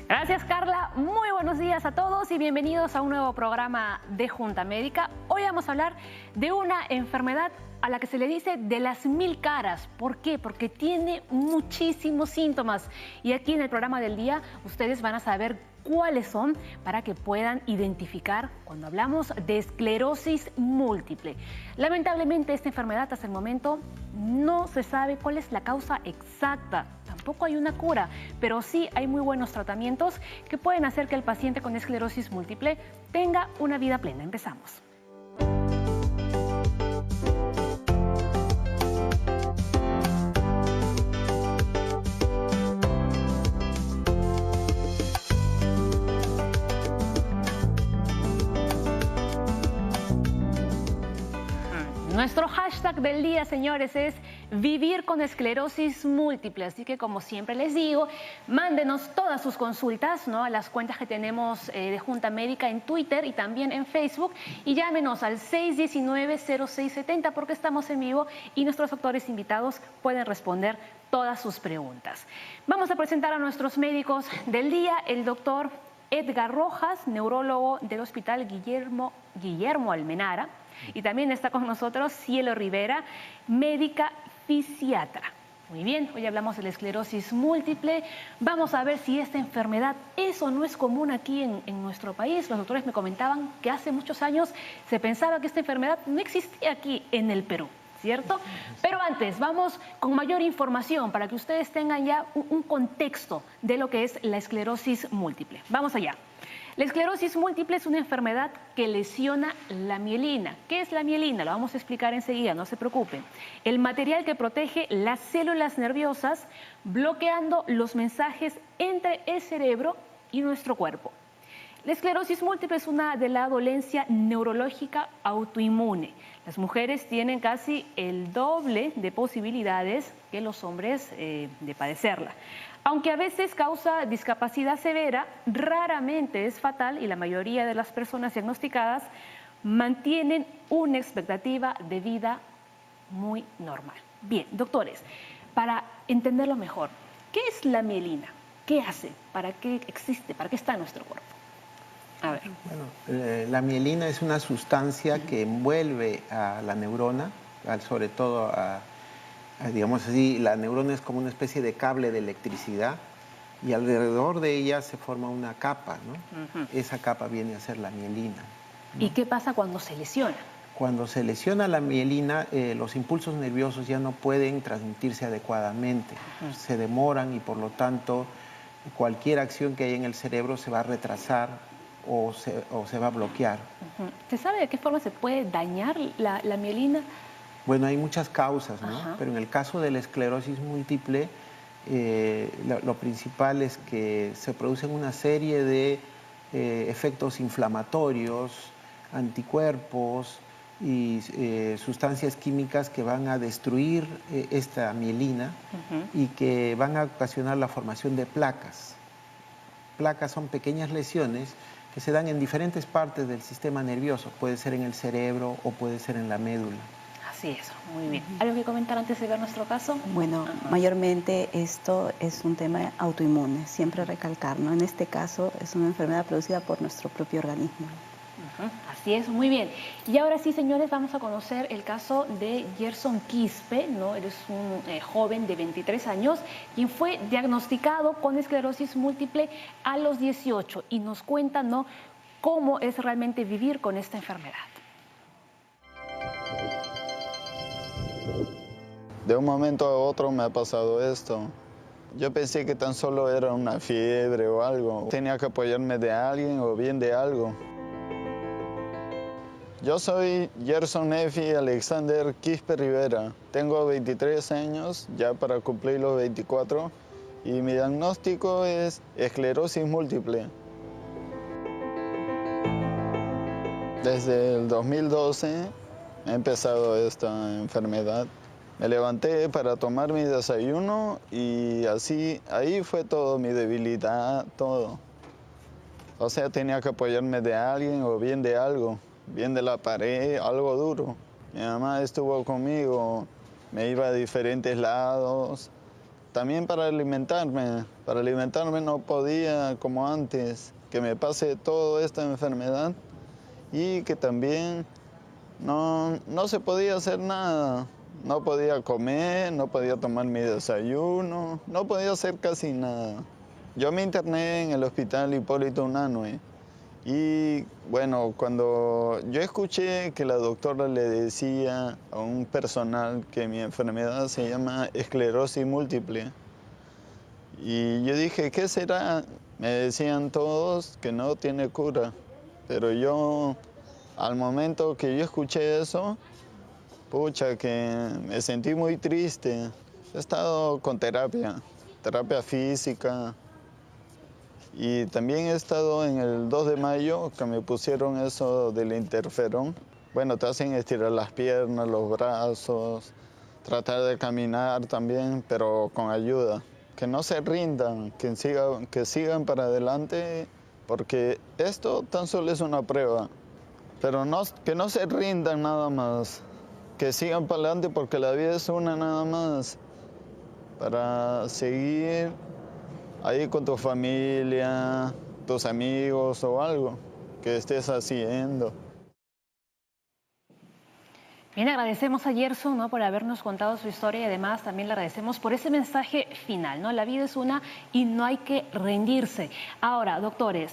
Gracias, Carla. Muy buenos días a todos y bienvenidos a un nuevo programa de Junta Médica. Hoy vamos a hablar de una enfermedad a la que se le dice de las 1000 caras. ¿Por qué? Porque tiene muchísimos síntomas. Y aquí en el programa del día ustedes van a saber cuáles son para que puedan identificar cuando hablamos de esclerosis múltiple. Lamentablemente esta enfermedad hasta el momento no se sabe cuál es la causa exacta. Tampoco hay una cura, pero sí hay muy buenos tratamientos que pueden hacer que el paciente con esclerosis múltiple tenga una vida plena. Empezamos. Nuestro hashtag del día, señores, es vivir con esclerosis múltiple. Así que, como siempre les digo, mándenos todas sus consultas, ¿no?, a las cuentas que tenemos de Junta Médica en Twitter y también en Facebook. Y llámenos al 619-0670 porque estamos en vivo y nuestros doctores invitados pueden responder todas sus preguntas. Vamos a presentar a nuestros médicos del día, el doctor Edgar Rojas, neurólogo del Hospital Guillermo Almenara. Y también está con nosotros Cielo Rivera, médica fisiatra. Muy bien, hoy hablamos de la esclerosis múltiple. Vamos a ver si esta enfermedad es o no es común aquí en nuestro país. Los doctores me comentaban que hace muchos años se pensaba que esta enfermedad no existía aquí en el Perú, ¿cierto? Pero antes, vamos con mayor información para que ustedes tengan ya un contexto de lo que es la esclerosis múltiple. Vamos allá. La esclerosis múltiple es una enfermedad que lesiona la mielina. ¿Qué es la mielina? Lo vamos a explicar enseguida, no se preocupen. El material que protege las células nerviosas, bloqueando los mensajes entre el cerebro y nuestro cuerpo. La esclerosis múltiple es una de la dolencia neurológica autoinmune. Las mujeres tienen casi el doble de posibilidades que los hombres de padecerla. Aunque a veces causa discapacidad severa, raramente es fatal y la mayoría de las personas diagnosticadas mantienen una expectativa de vida muy normal. Bien, doctores, para entenderlo mejor, ¿qué es la mielina? ¿Qué hace? ¿Para qué existe? ¿Para qué está en nuestro cuerpo? A ver. Bueno, la mielina es una sustancia que envuelve a la neurona, sobre todo digamos así, la neurona es como una especie de cable de electricidad y alrededor de ella se forma una capa, ¿no? Esa capa viene a ser la mielina, ¿no? ¿Y qué pasa cuando se lesiona? Cuando se lesiona la mielina, los impulsos nerviosos ya no pueden transmitirse adecuadamente, se demoran y por lo tanto cualquier acción que hay en el cerebro se va a retrasar o se va a bloquear. ¿Se sabe de qué forma se puede dañar la mielina? Bueno, hay muchas causas, ¿no? Pero en el caso de la esclerosis múltiple, lo principal es que se producen una serie de efectos inflamatorios, anticuerpos y sustancias químicas que van a destruir esta mielina y que van a ocasionar la formación de placas. Placas son pequeñas lesiones que se dan en diferentes partes del sistema nervioso. Puede ser en el cerebro o puede ser en la médula. Así es, muy bien. ¿Algo que comentar antes de ver nuestro caso? Bueno, mayormente esto es un tema autoinmune, siempre recalcar, ¿no? En este caso es una enfermedad producida por nuestro propio organismo. Así es, muy bien. Y ahora sí, señores, vamos a conocer el caso de Gerson Quispe, ¿no? Él es un joven de 23 años, quien fue diagnosticado con esclerosis múltiple a los 18 y nos cuenta, ¿no?, cómo es realmente vivir con esta enfermedad. De un momento a otro me ha pasado esto. Yo pensé que tan solo era una fiebre o algo. Tenía que apoyarme de alguien o bien de algo. Yo soy Gerson Nefi Alexander Quispe Rivera. Tengo 23 años, ya para cumplir los 24, y mi diagnóstico es esclerosis múltiple. Desde el 2012 he empezado esta enfermedad. Me levanté para tomar mi desayuno y así, ahí fue todo, mi debilidad, todo. O sea, tenía que apoyarme de alguien o bien de algo, bien de la pared, algo duro. Mi mamá estuvo conmigo, me iba a diferentes lados también para alimentarme. Para alimentarme no podía como antes, que me pase toda esta enfermedad y que también no se podía hacer nada. No podía comer, no podía tomar mi desayuno, no podía hacer casi nada. Yo me interné en el Hospital Hipólito Unanue y bueno, cuando yo escuché que la doctora le decía a un personal que mi enfermedad se llama esclerosis múltiple, y yo dije, ¿qué será? Me decían todos que no tiene cura, pero yo, al momento que yo escuché eso, pucha, que me sentí muy triste. He estado con terapia física, y también he estado en el 2 de mayo, que me pusieron eso del interferón. Bueno, te hacen estirar las piernas, los brazos, tratar de caminar también, pero con ayuda. Que no se rindan, que sigan para adelante, porque esto tan solo es una prueba. Pero que no se rindan nada más, que sigan para adelante, porque la vida es una nada más, para seguir ahí con tu familia, tus amigos o algo que estés haciendo. Bien, agradecemos a Gerson, ¿no?, por habernos contado su historia, y además también le agradecemos por ese mensaje final, ¿no? La vida es una y no hay que rendirse. Ahora, doctores,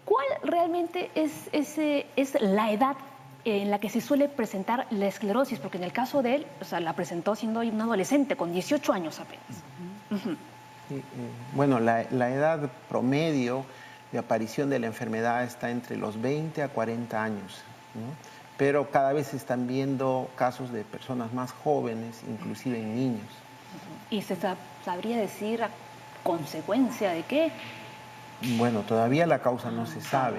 ¿cuál realmente es la edad en la que se suele presentar la esclerosis? Porque en el caso de él, o sea, la presentó siendo un adolescente, con 18 años apenas. Sí, bueno, la edad promedio de aparición de la enfermedad está entre los 20 a 40 años, ¿no? Pero cada vez se están viendo casos de personas más jóvenes, inclusive en niños. ¿Y se sabría decir a consecuencia de qué? Bueno, todavía la causa no se sabe.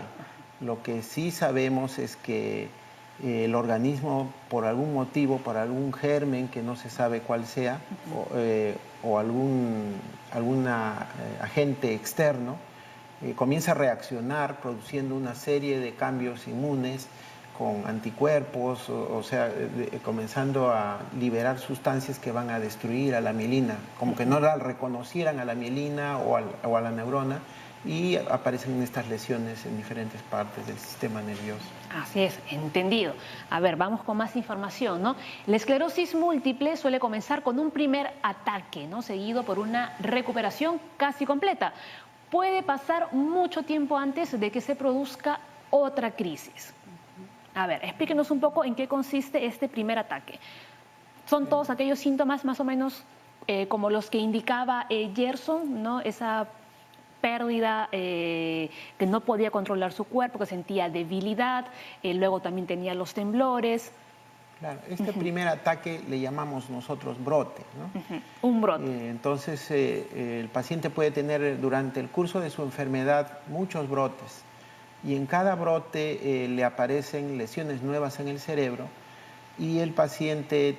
Lo que sí sabemos es que el organismo, por algún motivo, por algún germen que no se sabe cuál sea, o algún agente externo, comienza a reaccionar produciendo una serie de cambios inmunes con anticuerpos, o sea, comenzando a liberar sustancias que van a destruir a la mielina, como que no la reconocieran a la mielina o a la neurona, y aparecen estas lesiones en diferentes partes del sistema nervioso. Así es, entendido. A ver, vamos con más información, ¿no? La esclerosis múltiple suele comenzar con un primer ataque, ¿no?, seguido por una recuperación casi completa. Puede pasar mucho tiempo antes de que se produzca otra crisis. A ver, explíquenos un poco en qué consiste este primer ataque. ¿Son todos aquellos síntomas más o menos como los que indicaba Gerson, ¿no? Esa pérdida, que no podía controlar su cuerpo, que sentía debilidad, luego también tenía los temblores. Claro, este primer ataque le llamamos nosotros brote, ¿no? Un brote. Entonces, el paciente puede tener durante el curso de su enfermedad muchos brotes, y en cada brote le aparecen lesiones nuevas en el cerebro, y el paciente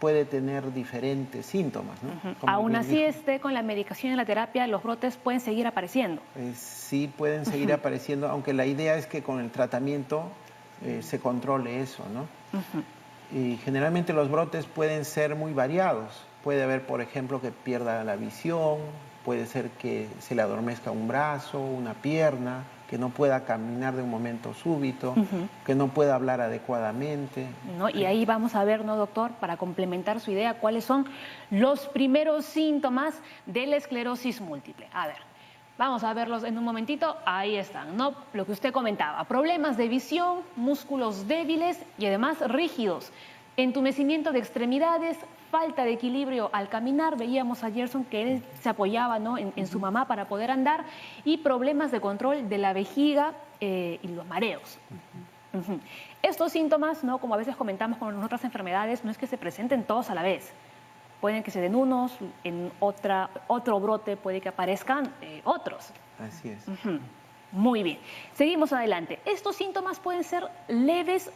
puede tener diferentes síntomas, ¿no? Aún así esté con la medicación y la terapia, los brotes pueden seguir apareciendo. Sí, pueden seguir apareciendo, aunque la idea es que con el tratamiento se controle eso, ¿no? Y generalmente los brotes pueden ser muy variados. Puede haber, por ejemplo, que pierda la visión, puede ser que se le adormezca un brazo, una pierna, que no pueda caminar de un momento súbito, que no pueda hablar adecuadamente. ¿No? Y ahí vamos a ver, ¿no, doctor?, para complementar su idea, cuáles son los primeros síntomas de la esclerosis múltiple. A ver, vamos a verlos en un momentito. Ahí están, ¿no? Lo que usted comentaba: problemas de visión, músculos débiles y además rígidos, entumecimiento de extremidades, falta de equilibrio al caminar. Veíamos a Gerson que él se apoyaba, ¿no?, en su mamá para poder andar, y problemas de control de la vejiga y los mareos. Estos síntomas, ¿no?, como a veces comentamos con otras enfermedades, no es que se presenten todos a la vez. Pueden que se den unos, en otro brote puede que aparezcan otros. Así es. Muy bien. Seguimos adelante. Estos síntomas pueden ser leves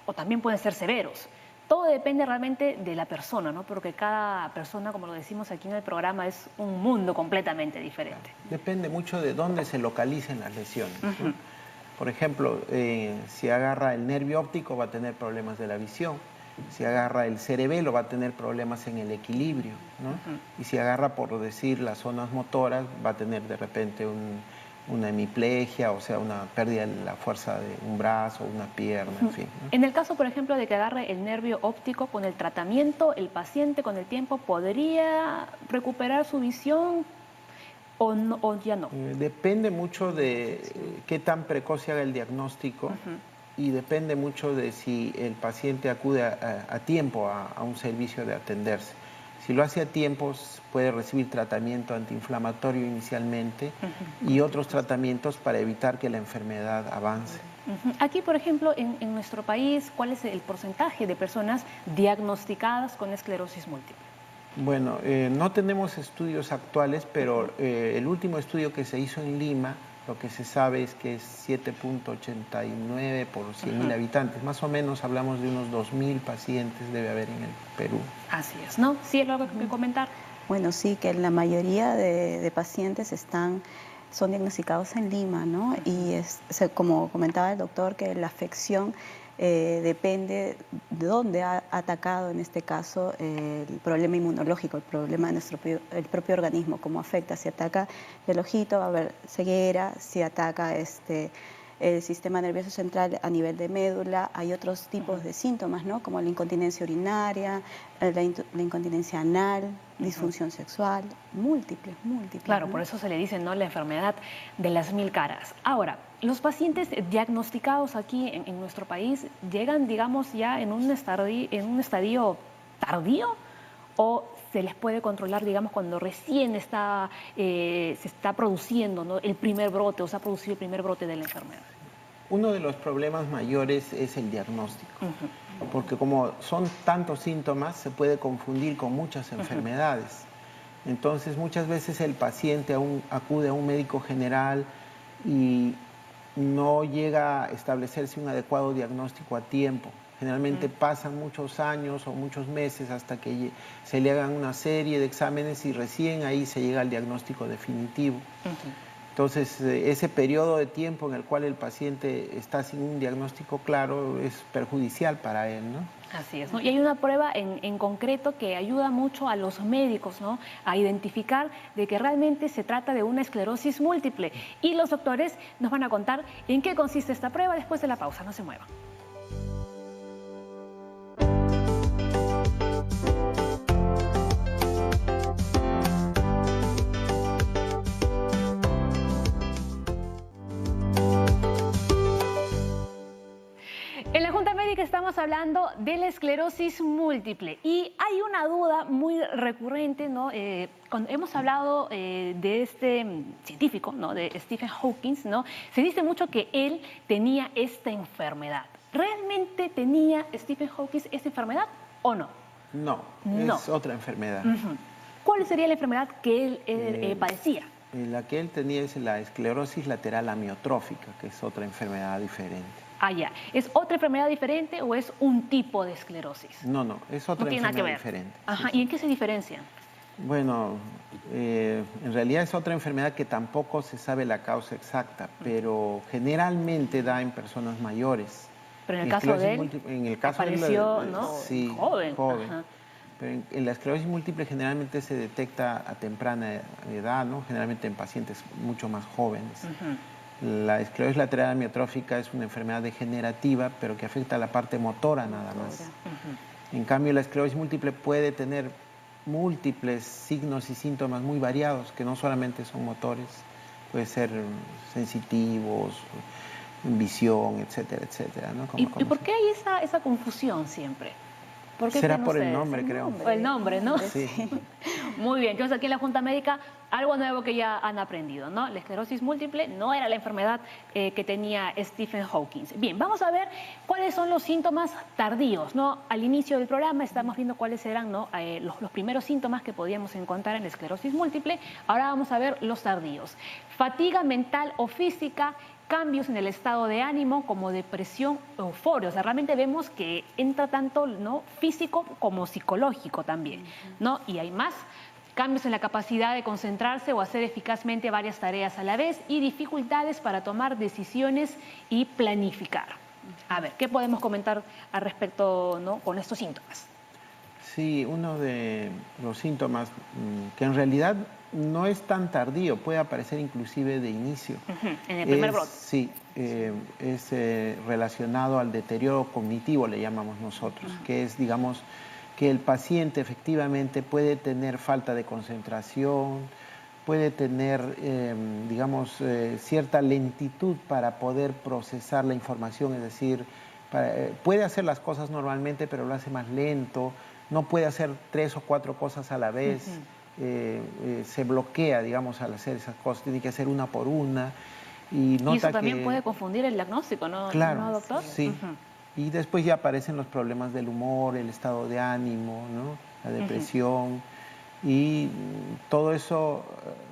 o también pueden ser severos. Todo depende realmente de la persona, ¿no? Porque cada persona, como lo decimos aquí en el programa, es un mundo completamente diferente. Depende mucho de dónde se localicen las lesiones, ¿no? Por ejemplo, si agarra el nervio óptico, va a tener problemas de la visión. Si agarra el cerebelo va a tener problemas en el equilibrio, ¿no? Y si agarra, por decir, las zonas motoras, va a tener de repente una hemiplegia, o sea, una pérdida de la fuerza de un brazo, una pierna, en fin, ¿no? En el caso, por ejemplo, de que agarre el nervio óptico, con el tratamiento, el paciente con el tiempo podría recuperar su visión o, no, o ya no. Depende mucho de qué tan precoz se haga el diagnóstico. Y depende mucho de si el paciente acude a tiempo a un servicio de atenderse. Si lo hace a tiempo, puede recibir tratamiento antiinflamatorio inicialmente y otros tratamientos para evitar que la enfermedad avance. Aquí, por ejemplo, en nuestro país, ¿cuál es el porcentaje de personas diagnosticadas con esclerosis múltiple? Bueno, no tenemos estudios actuales, pero el último estudio que se hizo en Lima, lo que se sabe es que es 7.89 por 100.000 habitantes. Más o menos hablamos de unos 2.000 pacientes debe haber en el Perú. Así es, ¿no? ¿Sí es algo que comentar? Bueno, sí, que la mayoría de pacientes son diagnosticados en Lima, ¿no? Y como comentaba el doctor, que la afección depende de dónde ha atacado, en este caso, el problema inmunológico, el problema de el propio organismo, cómo afecta. Si ataca el ojito, va a haber ceguera. Si ataca el sistema nervioso central a nivel de médula, hay otros tipos de síntomas, ¿no? Como la incontinencia urinaria, la incontinencia anal, disfunción sexual, múltiples. Claro, ¿no? por eso se le dice, ¿no?, la enfermedad de las 1000 caras. Ahora, los pacientes diagnosticados aquí en nuestro país llegan, digamos, ya en un estadio tardío, o se les puede controlar, digamos, cuando recién se está produciendo, ¿no?, el primer brote, o se ha producido el primer brote de la enfermedad. Uno de los problemas mayores es el diagnóstico, porque como son tantos síntomas, se puede confundir con muchas enfermedades. Entonces, muchas veces el paciente acude a un médico general y no llega a establecerse un adecuado diagnóstico a tiempo. Generalmente pasan muchos años o muchos meses hasta que se le hagan una serie de exámenes y recién ahí se llega al diagnóstico definitivo. Entonces, ese periodo de tiempo en el cual el paciente está sin un diagnóstico claro es perjudicial para él, ¿no? Así es, ¿no? Y hay una prueba en concreto que ayuda mucho a los médicos, ¿no?, a identificar de que realmente se trata de una esclerosis múltiple. Y los doctores nos van a contar en qué consiste esta prueba después de la pausa. No se muevan. En la Junta Médica estamos hablando de la esclerosis múltiple y hay una duda muy recurrente, ¿no? Cuando hemos hablado de este científico, ¿no?, de Stephen Hawking, ¿no?, se dice mucho que él tenía esta enfermedad. ¿Realmente tenía Stephen Hawking esta enfermedad o no? No, es otra enfermedad. ¿Cuál sería la enfermedad que él padecía? La que él tenía es la esclerosis lateral amiotrófica, que es otra enfermedad diferente. Ah, ya. ¿Es otra enfermedad diferente o es un tipo de esclerosis? No, es otra enfermedad diferente. Ajá. Sí. ¿Y en qué se diferencian? Bueno, en realidad es otra enfermedad que tampoco se sabe la causa exacta, pero generalmente da en personas mayores. Pero en el caso de él, en el caso apareció, ¿no?, sí, joven. Ajá. Pero en la esclerosis múltiple generalmente se detecta a temprana edad, ¿no?, generalmente en pacientes mucho más jóvenes. La esclerosis lateral amiotrófica es una enfermedad degenerativa, pero que afecta a la parte motora nada más. En cambio, la esclerosis múltiple puede tener múltiples signos y síntomas muy variados, que no solamente son motores, puede ser sensitivos, visión, etcétera, etcétera, ¿no? ¿Y por qué hay esa confusión siempre? ¿Por qué será por el nombre, creo. El nombre, ¿no? Sí. Muy bien, entonces aquí en la Junta Médica, algo nuevo que ya han aprendido, ¿no? La esclerosis múltiple no era la enfermedad que tenía Stephen Hawking. Bien, vamos a ver cuáles son los síntomas tardíos, ¿no? Al inicio del programa estamos viendo cuáles eran, ¿no?, los primeros síntomas que podíamos encontrar en la esclerosis múltiple. Ahora vamos a ver los tardíos. Fatiga mental o física, cambios en el estado de ánimo como depresión, euforia. O sea, realmente vemos que entra tanto, ¿no?, físico como psicológico también, ¿no? Y hay más. Cambios en la capacidad de concentrarse o hacer eficazmente varias tareas a la vez y dificultades para tomar decisiones y planificar. A ver, ¿qué podemos comentar al respecto, ¿no?, con estos síntomas? Sí, uno de los síntomas que en realidad no es tan tardío, puede aparecer inclusive de inicio. En el primer brote. Sí, es relacionado al deterioro cognitivo, le llamamos nosotros, que es, digamos, que el paciente efectivamente puede tener falta de concentración, puede tener, digamos, cierta lentitud para poder procesar la información, es decir, puede hacer las cosas normalmente, pero lo hace más lento, no puede hacer 3 o 4 cosas a la vez, se bloquea, digamos, al hacer esas cosas, tiene que hacer una por una. Y eso también puede confundir el diagnóstico, ¿no, claro, ¿no, doctor? Sí. Y después ya aparecen los problemas del humor, el estado de ánimo, ¿no?, la depresión. Y todo eso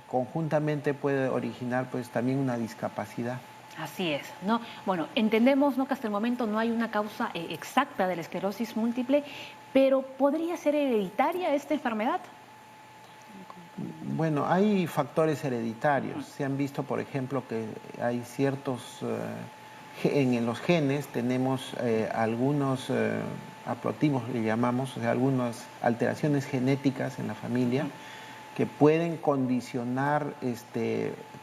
conjuntamente puede originar pues también una discapacidad. Así es, ¿no? Bueno, entendemos, ¿no?, que hasta el momento no hay una causa exacta de la esclerosis múltiple, pero ¿podría ser hereditaria esta enfermedad? Bueno, hay factores hereditarios. Se han visto, por ejemplo, que hay ciertos, en los genes tenemos algunos haplotimos, le llamamos, o sea, algunas alteraciones genéticas en la familia que pueden condicionar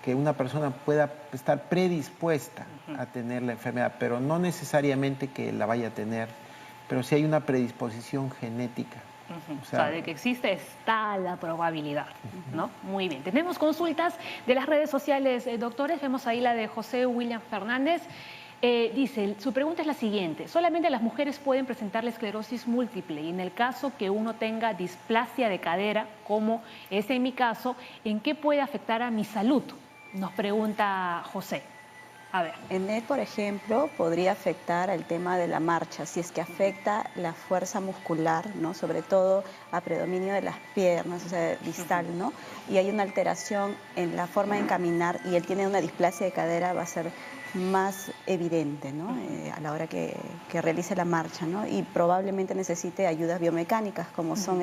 que una persona pueda estar predispuesta a tener la enfermedad, pero no necesariamente que la vaya a tener, pero sí hay una predisposición genética. O sea, de que existe está la probabilidad, ¿no? Muy bien. Tenemos consultas de las redes sociales, doctores. Vemos ahí la de José William Fernández. Dice, su pregunta es la siguiente: solamente las mujeres pueden presentar la esclerosis múltiple, y en el caso que uno tenga displasia de cadera, como es en mi caso, ¿en qué puede afectar a mi salud? Nos pregunta José. A ver. En él, por ejemplo, podría afectar el tema de la marcha, si es que afecta la fuerza muscular, ¿no?, sobre todo a predominio de las piernas, o sea, distal, ¿no? Y hay una alteración en la forma de caminar y él tiene una displasia de cadera, va a ser más evidente, ¿no?, a la hora que realice la marcha, ¿no? Y probablemente necesite ayudas biomecánicas, como son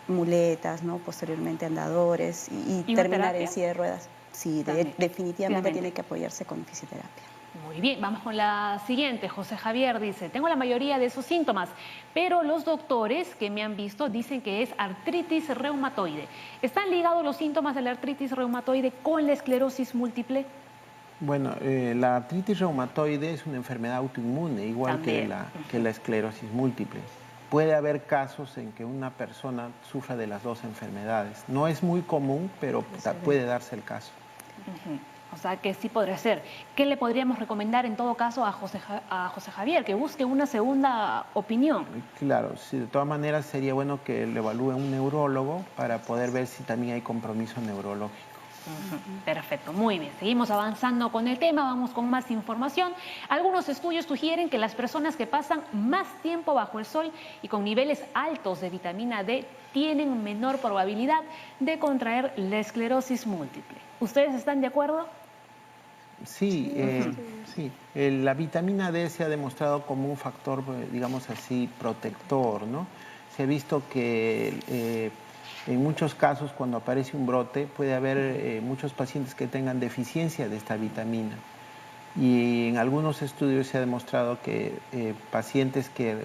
muletas, ¿no?, posteriormente andadores y terminar en silla de ruedas. Sí, definitivamente tiene que apoyarse con fisioterapia. Muy bien, vamos con la siguiente. José Javier dice, tengo la mayoría de esos síntomas, pero los doctores que me han visto dicen que es artritis reumatoide. ¿Están ligados los síntomas de la artritis reumatoide con la esclerosis múltiple? Bueno, la artritis reumatoide es una enfermedad autoinmune, igual que la esclerosis múltiple. Puede haber casos en que una persona sufra de las dos enfermedades. No es muy común, pero puede darse el caso. O sea que sí podría ser. ¿Qué le podríamos recomendar en todo caso a José Javier? Que busque una segunda opinión. Claro, sí, de todas maneras sería bueno que le evalúe un neurólogo para poder ver si también hay compromiso neurológico. Perfecto, muy bien. Seguimos avanzando con el tema, vamos con más información. Algunos estudios sugieren que las personas que pasan más tiempo bajo el sol y con niveles altos de vitamina D tienen menor probabilidad de contraer la esclerosis múltiple. ¿Ustedes están de acuerdo? Sí, sí. La vitamina D se ha demostrado como un factor, digamos así, protector, ¿no? Se ha visto que en muchos casos, cuando aparece un brote, puede haber muchos pacientes que tengan deficiencia de esta vitamina. Y en algunos estudios se ha demostrado que pacientes que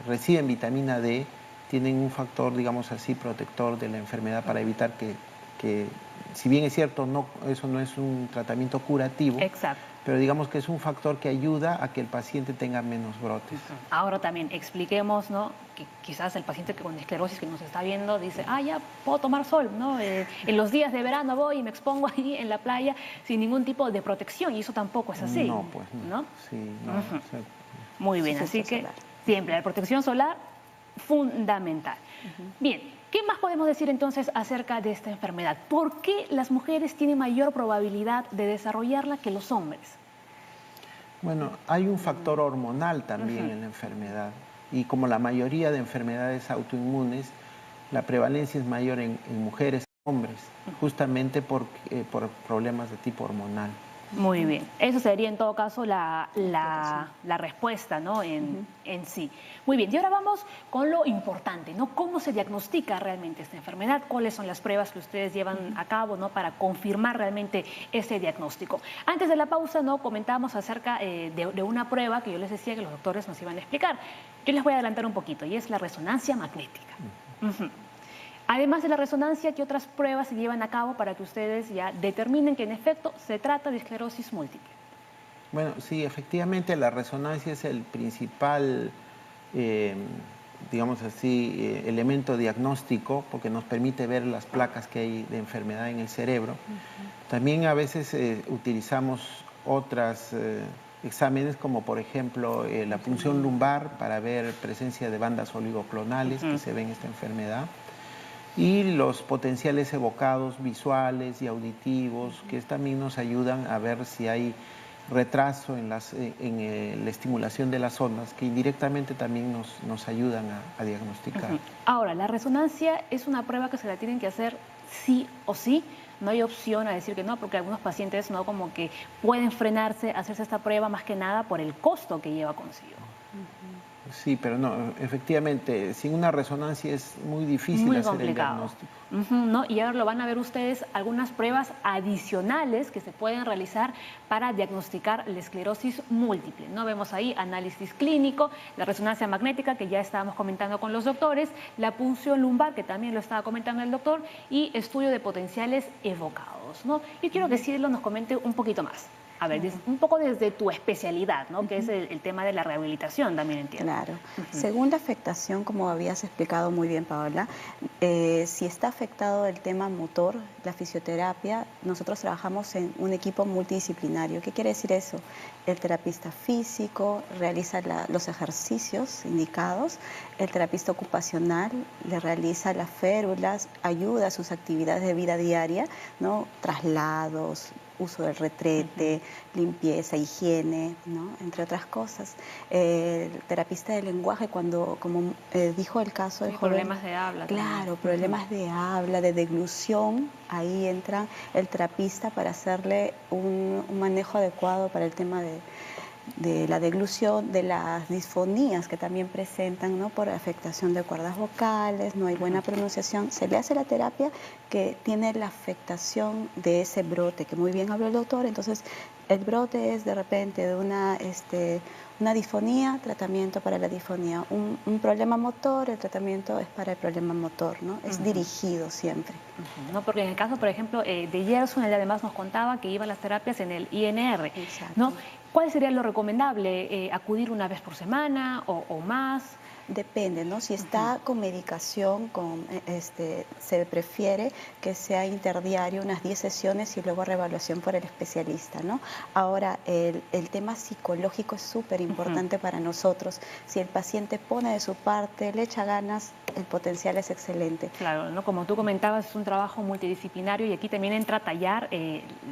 reciben vitamina D tienen un factor, digamos así, protector de la enfermedad para evitar que si bien es cierto, eso no es un tratamiento curativo, pero digamos que es un factor que ayuda a que el paciente tenga menos brotes. Ahora también expliquemos, ¿no?, que quizás el paciente con esclerosis que nos está viendo dice, ya puedo tomar sol, ¿no? En los días de verano voy y me expongo ahí en la playa sin ningún tipo de protección, y eso tampoco es así. No, pues no. Sí, no. Muy bien, así que siempre la protección solar, fundamental. Bien, ¿qué más podemos decir entonces acerca de esta enfermedad? ¿Por qué las mujeres tienen mayor probabilidad de desarrollarla que los hombres? Bueno, hay un factor hormonal también en la enfermedad, y como la mayoría de enfermedades autoinmunes, la prevalencia es mayor en mujeres que en hombres, justamente por problemas de tipo hormonal. Muy bien. Eso sería en todo caso la respuesta, ¿no? en sí. Muy bien. Y ahora vamos con lo importante, ¿no? ¿Cómo se diagnostica realmente esta enfermedad? ¿Cuáles son las pruebas que ustedes llevan a cabo, ¿no? Para confirmar realmente ese diagnóstico? Antes de la pausa, ¿no? Comentábamos acerca de una prueba que yo les decía que los doctores nos iban a explicar. Yo les voy a adelantar un poquito y es la resonancia magnética. Además de la resonancia, ¿qué otras pruebas se llevan a cabo para que ustedes ya determinen que en efecto se trata de esclerosis múltiple? Bueno, sí, efectivamente la resonancia es el principal, digamos así, elemento diagnóstico porque nos permite ver las placas que hay de enfermedad en el cerebro. También a veces utilizamos otros exámenes como por ejemplo la punción lumbar para ver presencia de bandas oligoclonales que se ven en esta enfermedad. Y los potenciales evocados visuales y auditivos, que también nos ayudan a ver si hay retraso en la estimulación de las ondas, que indirectamente también nos ayudan a diagnosticar. Ahora, la resonancia es una prueba que se la tienen que hacer sí o sí. No hay opción a decir que no, porque algunos pacientes no como que pueden frenarse a hacerse esta prueba más que nada por el costo que lleva consigo. Sí, pero no, efectivamente, sin una resonancia es muy difícil muy hacer complicado. el diagnóstico. ¿No? Y ahora lo van a ver ustedes algunas pruebas adicionales que se pueden realizar para diagnosticar la esclerosis múltiple. ¿No? Vemos ahí análisis clínico, la resonancia magnética que ya estábamos comentando con los doctores, la punción lumbar que también lo estaba comentando el doctor y estudio de potenciales evocados, ¿no? Yo quiero que Cirilo nos comente un poquito más. A ver, un poco desde tu especialidad, ¿no? Que es el tema de la rehabilitación, también entiendo. Claro. Según la afectación, como habías explicado muy bien, Paola, si está afectado el tema motor, la fisioterapia, nosotros trabajamos en un equipo multidisciplinario. ¿Qué quiere decir eso? El terapista físico realiza los ejercicios indicados, el terapista ocupacional le realiza las férulas, ayuda a sus actividades de vida diaria, ¿no? Traslados, uso del retrete, limpieza, higiene, ¿no? Entre otras cosas. El terapista de lenguaje, como dijo el caso del joven, problemas de habla. Claro, también. problemas de habla, de deglución, ahí entra el terapista para hacerle un manejo adecuado para el tema de la deglución, de las disfonías que también presentan, ¿no? Por afectación de cuerdas vocales, no hay buena pronunciación. Se le hace la terapia que tiene la afectación de ese brote, que muy bien habló el doctor. Entonces, el brote es de repente de una disfonía, tratamiento para la disfonía. Un problema motor, el tratamiento es para el problema motor, ¿no? Es dirigido siempre. No, porque en el caso, por ejemplo, de Gerson, él además nos contaba que iba a las terapias en el INR, Exacto. ¿no? ¿Cuál sería lo recomendable? ¿Acudir una vez por semana o más? Depende, ¿no? Si está con medicación, se prefiere que sea interdiario, unas 10 sesiones y luego reevaluación por el especialista, ¿no? Ahora, el tema psicológico es súper importante para nosotros. Si el paciente pone de su parte, le echa ganas, el potencial es excelente. Claro, ¿no? Como tú comentabas, es un trabajo multidisciplinario y aquí también entra a tallar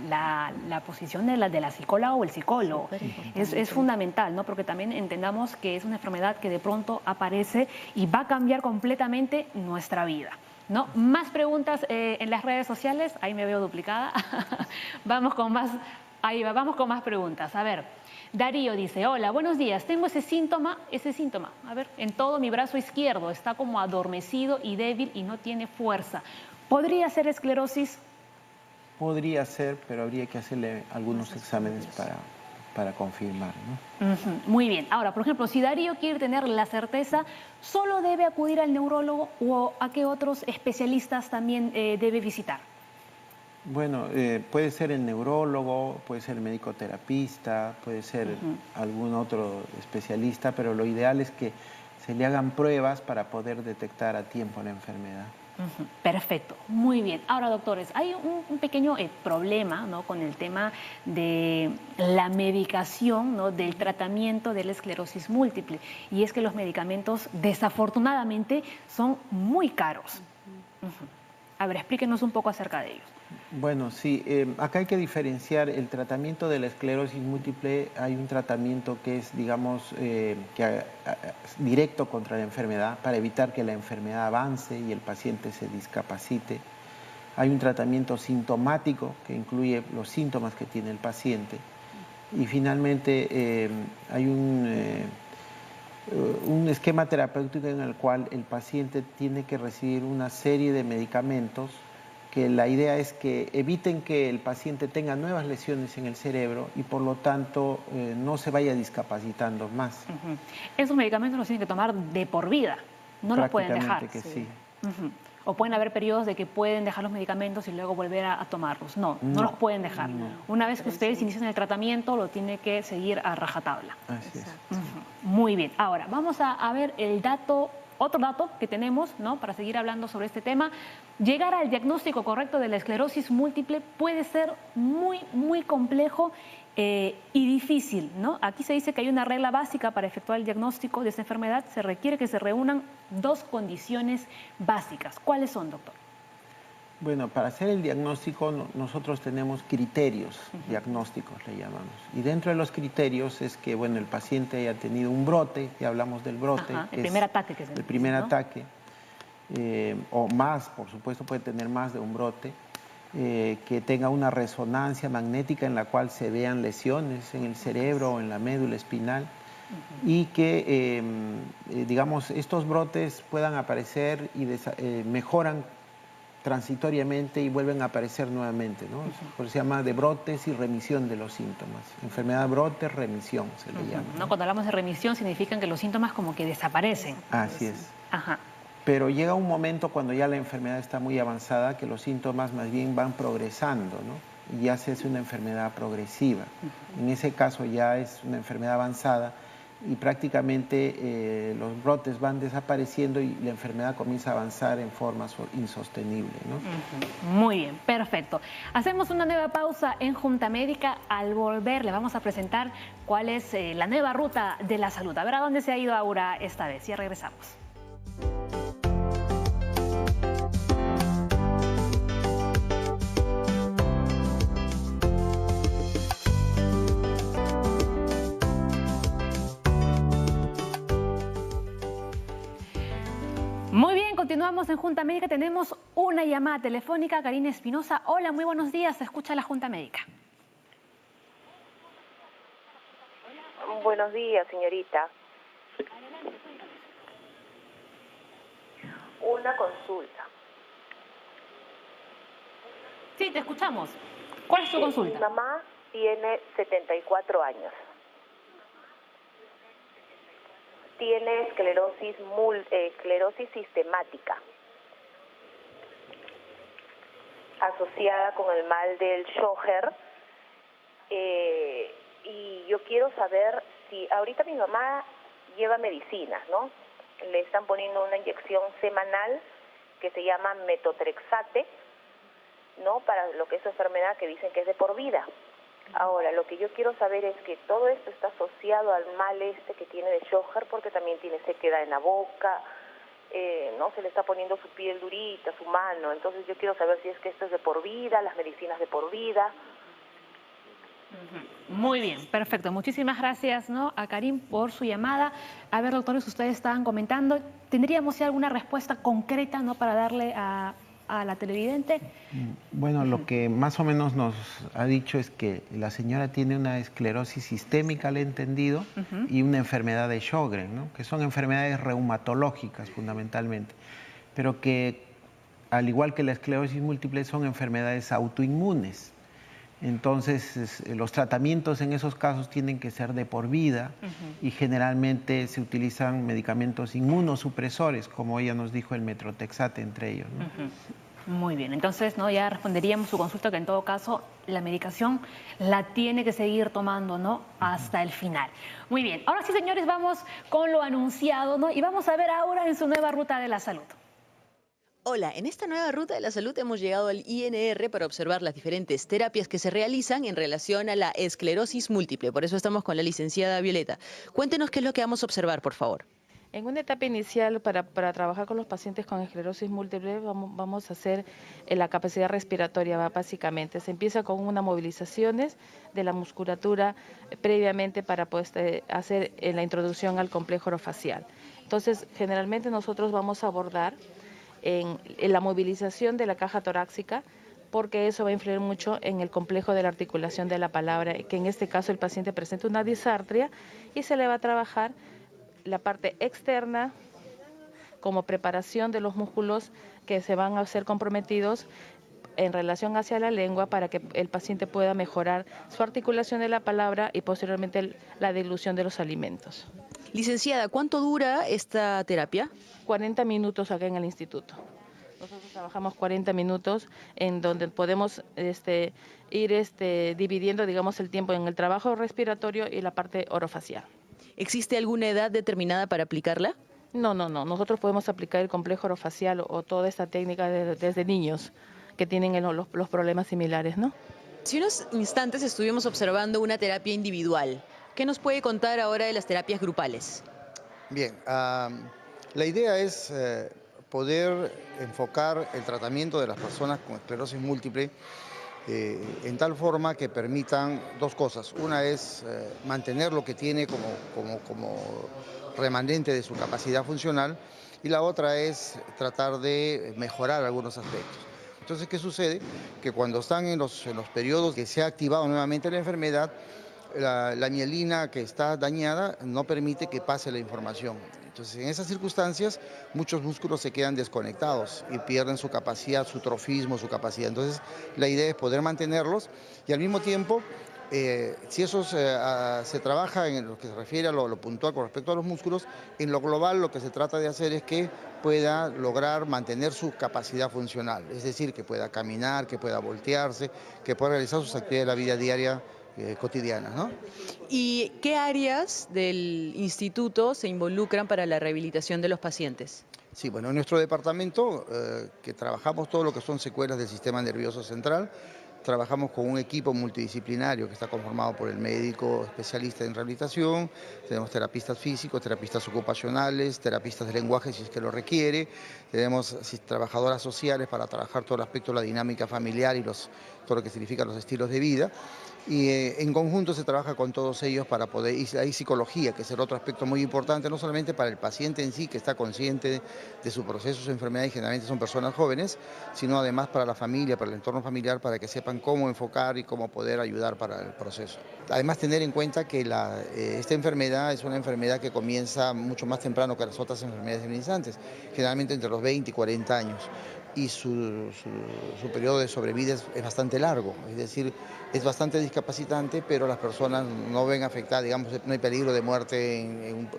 la posición de la psicóloga o el psicólogo. Es fundamental, ¿no? Porque también entendamos que es una enfermedad que de pronto aparece y va a cambiar completamente nuestra vida, ¿no? Más preguntas en las redes sociales, ahí me veo duplicada. Vamos con más preguntas. A ver, Darío dice, hola, buenos días, tengo ese síntoma, a ver, en todo mi brazo izquierdo, está como adormecido y débil y no tiene fuerza. ¿Podría ser esclerosis? Podría ser, pero habría que hacerle algunos exámenes para confirmar, ¿no? Muy bien. Ahora, por ejemplo, si Darío quiere tener la certeza, ¿solo debe acudir al neurólogo o a qué otros especialistas también debe visitar? Bueno, puede ser el neurólogo, puede ser el médico terapista, puede ser algún otro especialista, pero lo ideal es que se le hagan pruebas para poder detectar a tiempo la enfermedad. Perfecto, muy bien. Ahora, doctores, hay un pequeño problema, ¿no? Con el tema de la medicación, ¿no? Del tratamiento de la esclerosis múltiple, y es que los medicamentos desafortunadamente son muy caros. A ver, explíquenos un poco acerca de ellos. Bueno, sí, acá hay que diferenciar el tratamiento de la esclerosis múltiple. Hay un tratamiento que es, digamos, directo contra la enfermedad para evitar que la enfermedad avance y el paciente se discapacite. Hay un tratamiento sintomático que incluye los síntomas que tiene el paciente. Y finalmente hay un esquema terapéutico en el cual el paciente tiene que recibir una serie de medicamentos que la idea es que eviten que el paciente tenga nuevas lesiones en el cerebro y por lo tanto no se vaya discapacitando más. Esos medicamentos los tienen que tomar de por vida, no los pueden dejar. Que sí. O pueden haber periodos de que pueden dejar los medicamentos y luego volver a tomarlos. No los pueden dejar. Una vez que ustedes inician el tratamiento, lo tiene que seguir a rajatabla. Así es. Muy bien. Ahora, vamos a ver el dato, otro dato que tenemos, ¿no?, para seguir hablando sobre este tema. Llegar al diagnóstico correcto de la esclerosis múltiple puede ser muy complejo y difícil, ¿no? Aquí se dice que hay una regla básica para efectuar el diagnóstico de esta enfermedad. Se requiere que se reúnan dos condiciones básicas. ¿Cuáles son, doctor? Bueno, para hacer el diagnóstico nosotros tenemos criterios diagnósticos, le llamamos. Y dentro de los criterios es que, bueno, el paciente haya tenido un brote, ya hablamos del brote. El primer ataque que se el primer ataque, o más, por supuesto, puede tener más de un brote. Que tenga una resonancia magnética en la cual se vean lesiones en el cerebro o en la médula espinal y que, digamos, estos brotes puedan aparecer y mejoran transitoriamente y vuelven a aparecer nuevamente, ¿no? Por eso se llama de brotes y remisión de los síntomas. Enfermedad brote, remisión se le llama. ¿No? Cuando hablamos de remisión significan que los síntomas como que desaparecen. Así es. Pero llega un momento cuando ya la enfermedad está muy avanzada que los síntomas más bien van progresando, ¿no? Y ya se hace una enfermedad progresiva. En ese caso ya es una enfermedad avanzada y prácticamente los brotes van desapareciendo y la enfermedad comienza a avanzar en forma insostenible, ¿no? Muy bien, perfecto. Hacemos una nueva pausa en Junta Médica. Al volver le vamos a presentar cuál es la nueva ruta de la salud. A ver a dónde se ha ido Aura esta vez. Ya regresamos. Muy bien, continuamos en Junta Médica. Tenemos una llamada telefónica. Karina Espinosa. Hola, muy buenos días. Se escucha la Junta Médica. Buenos días, señorita. Una consulta. Sí, te escuchamos. ¿Cuál es tu consulta? Mi mamá tiene 74 años. Tiene esclerosis sistemática asociada con el mal del Sjögren, y yo quiero saber si ahorita mi mamá lleva medicinas, ¿no? Le están poniendo una inyección semanal que se llama metotrexate, ¿no?, para lo que es su enfermedad, que dicen que es de por vida. Ahora, lo que yo quiero saber es que todo esto está asociado al mal que tiene de Sjögren, porque también tiene sequedad en la boca, ¿no? Se le está poniendo su piel durita, su mano. Entonces yo quiero saber si es que esto es de por vida, las medicinas de por vida. Muy bien, perfecto. Muchísimas gracias, ¿no?, a Karim por su llamada. A ver, doctores, ustedes estaban comentando, ¿tendríamos ya alguna respuesta concreta, ¿no?, para darle a la televidente? Bueno, lo que más o menos nos ha dicho es que la señora tiene una esclerosis sistémica, le he entendido, y una enfermedad de Sjögren, ¿no?, que son enfermedades reumatológicas fundamentalmente, pero que al igual que la esclerosis múltiple son enfermedades autoinmunes. Entonces, los tratamientos en esos casos tienen que ser de por vida y generalmente se utilizan medicamentos inmunosupresores, como ella nos dijo, el metotrexate entre ellos, ¿no? Muy bien, entonces, ¿no?, ya responderíamos su consulta que en todo caso la medicación la tiene que seguir tomando, ¿no?, hasta el final. Muy bien, ahora sí, señores, vamos con lo anunciado, ¿no?, y vamos a ver ahora en su nueva ruta de la salud. Hola, en esta nueva ruta de la salud hemos llegado al INR para observar las diferentes terapias que se realizan en relación a la esclerosis múltiple. Por eso estamos con la licenciada Violeta. Cuéntenos qué es lo que vamos a observar, por favor. En una etapa inicial, para trabajar con los pacientes con esclerosis múltiple, vamos a hacer la capacidad respiratoria, básicamente. Se empieza con unas movilizaciones de la musculatura previamente para poder hacer la introducción al complejo orofacial. Entonces, generalmente nosotros vamos a abordar en la movilización de la caja torácica, porque eso va a influir mucho en el complejo de la articulación de la palabra, que en este caso el paciente presenta una disartria y se le va a trabajar la parte externa como preparación de los músculos que se van a ser comprometidos en relación hacia la lengua para que el paciente pueda mejorar su articulación de la palabra y posteriormente la dilución de los alimentos. Licenciada, ¿cuánto dura esta terapia? 40 minutos acá en el instituto. Nosotros trabajamos 40 minutos en donde podemos ir dividiendo, digamos, el tiempo en el trabajo respiratorio y la parte orofacial. ¿Existe alguna edad determinada para aplicarla? No. Nosotros podemos aplicar el complejo orofacial o toda esta técnica desde niños que tienen los problemas similares, ¿no? Si unos instantes estuvimos observando una terapia individual, ¿qué nos puede contar ahora de las terapias grupales? Bien, la idea es poder enfocar el tratamiento de las personas con esclerosis múltiple en tal forma que permitan dos cosas. Una es mantener lo que tiene como remanente de su capacidad funcional y la otra es tratar de mejorar algunos aspectos. Entonces, ¿qué sucede? Que cuando están en los periodos que se ha activado nuevamente la enfermedad, la mielina que está dañada no permite que pase la información. Entonces, en esas circunstancias, muchos músculos se quedan desconectados y pierden su capacidad, su trofismo, su capacidad. Entonces, la idea es poder mantenerlos y al mismo tiempo, si eso se trabaja en lo que se refiere a lo puntual con respecto a los músculos, en lo global lo que se trata de hacer es que pueda lograr mantener su capacidad funcional, es decir, que pueda caminar, que pueda voltearse, que pueda realizar sus actividades de la vida diaria cotidianas, ¿no? ¿Y qué áreas del instituto se involucran para la rehabilitación de los pacientes? Sí, bueno, en nuestro departamento, que trabajamos todo lo que son secuelas del sistema nervioso central, trabajamos con un equipo multidisciplinario que está conformado por el médico especialista en rehabilitación, tenemos terapistas físicos, terapistas ocupacionales, terapistas de lenguaje si es que lo requiere, tenemos trabajadoras sociales para trabajar todo el aspecto de la dinámica familiar y todo lo que significa los estilos de vida. Y en conjunto se trabaja con todos ellos para poder, y hay psicología, que es el otro aspecto muy importante, no solamente para el paciente en sí, que está consciente de su proceso, su enfermedad, y generalmente son personas jóvenes, sino además para la familia, para el entorno familiar, para que sepan cómo enfocar y cómo poder ayudar para el proceso. Además, tener en cuenta que esta enfermedad es una enfermedad que comienza mucho más temprano que las otras enfermedades inmunizantes, generalmente entre los 20 y 40 años. Y su periodo de sobrevida es bastante largo, es decir, es bastante discapacitante, pero las personas no ven afectadas, digamos, no hay peligro de muerte en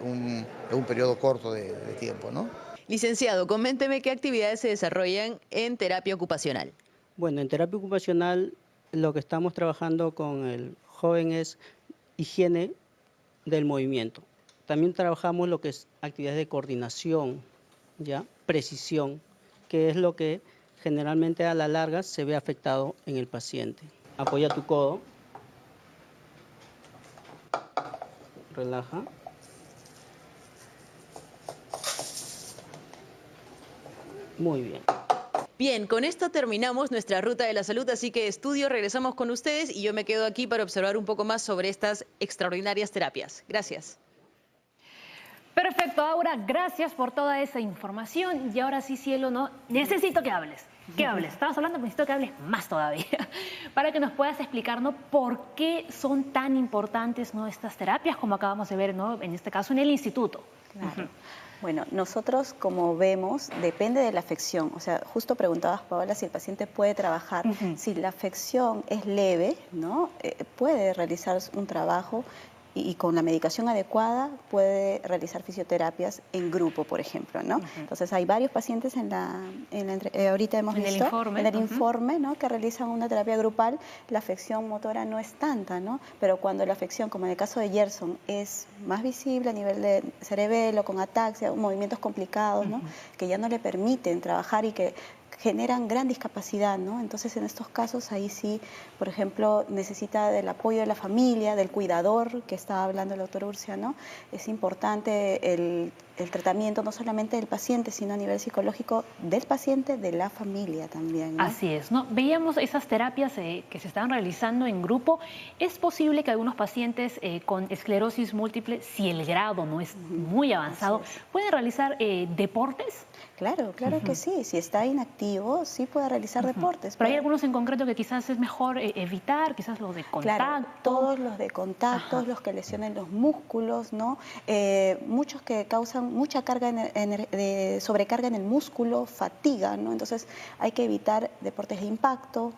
un periodo corto de tiempo, ¿no? Licenciado, coménteme qué actividades se desarrollan en terapia ocupacional. Bueno, en terapia ocupacional lo que estamos trabajando con el joven es higiene del movimiento. También trabajamos lo que es actividades de coordinación, ¿ya? Precisión, que es lo que generalmente a la larga se ve afectado en el paciente. Apoya tu codo, relaja. Muy bien. Bien, con esto terminamos nuestra ruta de la salud, así que estudio, regresamos con ustedes y yo me quedo aquí para observar un poco más sobre estas extraordinarias terapias. Gracias. Perfecto, Aura, gracias por toda esa información. Y ahora sí, cielo, no, necesito que hables. Que hables. Estabas hablando, pero necesito que hables más todavía. Para que nos puedas explicarnos por qué son tan importantes, ¿no?, estas terapias, como acabamos de ver, ¿no?, en este caso en el instituto. Claro. Bueno, nosotros, como vemos, depende de la afección. O sea, justo preguntabas, Paola, si el paciente puede trabajar. Si la afección es leve, ¿no?, puede realizar un trabajo y con la medicación adecuada puede realizar fisioterapias en grupo, por ejemplo, ¿no? Entonces hay varios pacientes ahorita hemos visto en el informe, ¿no?, que realizan una terapia grupal. La afección motora no es tanta, ¿no? Pero cuando la afección, como en el caso de Gerson, es más visible a nivel de cerebelo, con ataxia, movimientos complicados, ¿no?, que ya no le permiten trabajar y que generan gran discapacidad, ¿no? Entonces, en estos casos, ahí sí, por ejemplo, necesita del apoyo de la familia, del cuidador, que estaba hablando el doctor Urcia, ¿no? Es importante el el tratamiento no solamente del paciente, sino a nivel psicológico del paciente, de la familia también, ¿no? Así es, ¿no? Veíamos esas terapias que se están realizando en grupo. ¿Es posible que algunos pacientes con esclerosis múltiple, si el grado no es muy avanzado, pueden realizar deportes? Claro, claro que sí. Si está inactivo, sí puede realizar deportes. Pero hay algunos en concreto que quizás es mejor evitar, quizás los de contacto. Claro, todos los de contacto, los que lesionen los músculos, ¿no? Muchos que causan mucha carga de sobrecarga en el músculo, fatiga, ¿no? Entonces hay que evitar deportes de impacto.